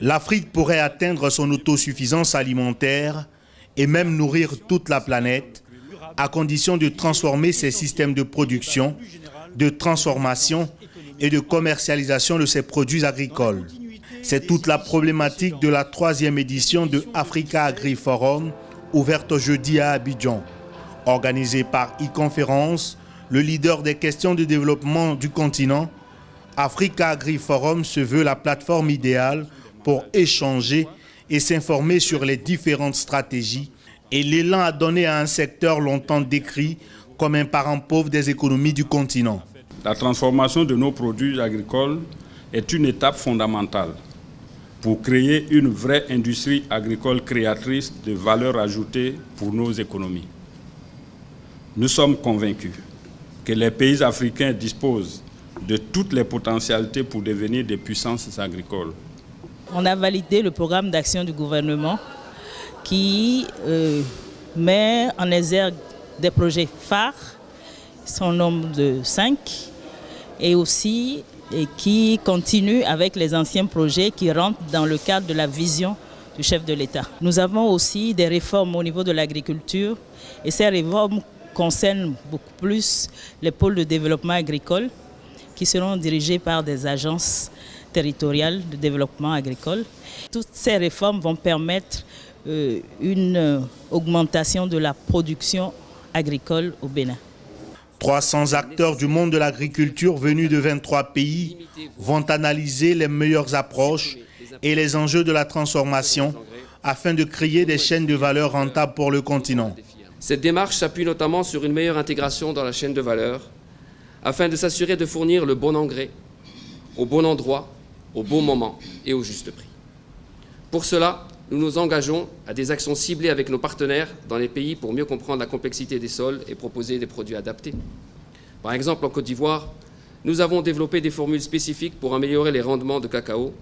L'Afrique pourrait atteindre son autosuffisance alimentaire et même nourrir toute la planète, à condition de transformer ses systèmes de production, de transformation et de commercialisation de ses produits agricoles. C'est toute la problématique de la 3e édition de Africa Agri Forum, ouverte jeudi à Abidjan. Organisée par e-conférence, le leader des questions de développement du continent, Africa Agri Forum se veut la plateforme idéale pour échanger et s'informer sur les différentes stratégies et l'élan à donner à un secteur longtemps décrit comme un parent pauvre des économies du continent. La transformation de nos produits agricoles est une étape fondamentale pour créer une vraie industrie agricole créatrice de valeur ajoutée pour nos économies. Nous sommes convaincus que les pays africains disposent de toutes les potentialités pour devenir des puissances agricoles. On a validé le programme d'action du gouvernement qui met en exergue des projets phares, son nombre de 5, et aussi qui continue avec les anciens projets qui rentrent dans le cadre de la vision du chef de l'État. Nous avons aussi des réformes au niveau de l'agriculture et ces réformes concernent beaucoup plus les pôles de développement agricole qui seront dirigés par des agences territoriales de développement agricole. Toutes ces réformes vont permettre une augmentation de la production agricole au Bénin. 300 acteurs du monde de l'agriculture venus de 23 pays vont analyser les meilleures approches et les enjeux de la transformation afin de créer des chaînes de valeur rentables pour le continent. Cette démarche s'appuie notamment sur une meilleure intégration dans la chaîne de valeur afin de s'assurer de fournir le bon engrais au bon endroit, au bon moment et au juste prix. Pour cela, nous nous engageons à des actions ciblées avec nos partenaires dans les pays pour mieux comprendre la complexité des sols et proposer des produits adaptés. Par exemple, en Côte d'Ivoire, nous avons développé des formules spécifiques pour améliorer les rendements de cacao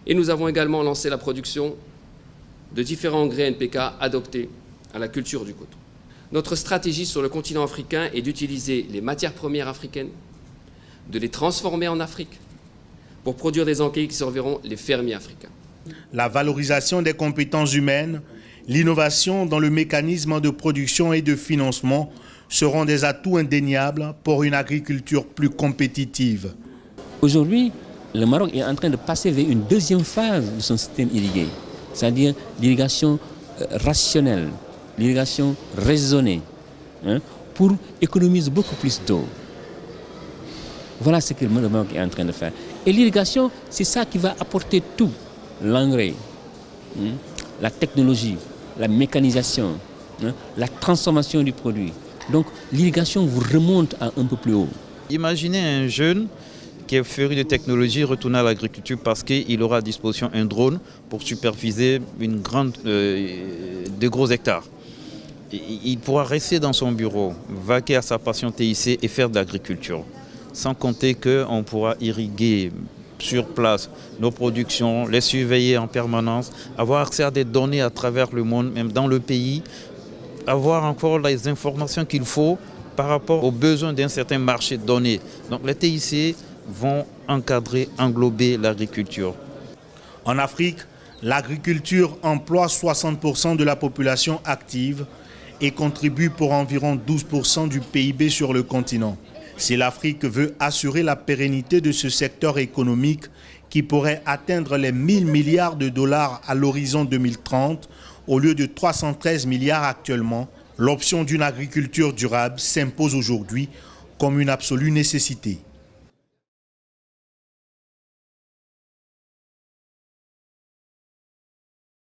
et nous avons également lancé la production de différents engrais NPK adaptés à la culture du coton. Notre stratégie sur le continent africain est d'utiliser les matières premières africaines, de les transformer en Afrique pour produire des engrais qui serviront les fermiers africains. La valorisation des compétences humaines, l'innovation dans le mécanisme de production et de financement seront des atouts indéniables pour une agriculture plus compétitive. Aujourd'hui, le Maroc est en train de passer vers une deuxième phase de son système irrigué, c'est-à-dire l'irrigation rationnelle, l'irrigation raisonnée, pour économiser beaucoup plus d'eau. Voilà ce que le Maroc est en train de faire. Et l'irrigation, c'est ça qui va apporter tout. L'engrais, la technologie, la mécanisation, la transformation du produit. Donc l'irrigation vous remonte à un peu plus haut. Imaginez un jeune qui est féru de technologie retourner à l'agriculture parce qu'il aura à disposition un drone pour superviser de gros hectares. Il pourra rester dans son bureau, vaquer à sa passion TIC et faire de l'agriculture. Sans compter qu'on pourra irriguer sur place nos productions, les surveiller en permanence, avoir accès à des données à travers le monde, même dans le pays, avoir encore les informations qu'il faut par rapport aux besoins d'un certain marché donné. Donc les TIC vont encadrer, englober l'agriculture. En Afrique, l'agriculture emploie 60% de la population active et contribue pour environ 12% du PIB sur le continent. Si l'Afrique veut assurer la pérennité de ce secteur économique qui pourrait atteindre les 1000 milliards de dollars à l'horizon 2030 au lieu de 313 milliards actuellement, l'option d'une agriculture durable s'impose aujourd'hui comme une absolue nécessité.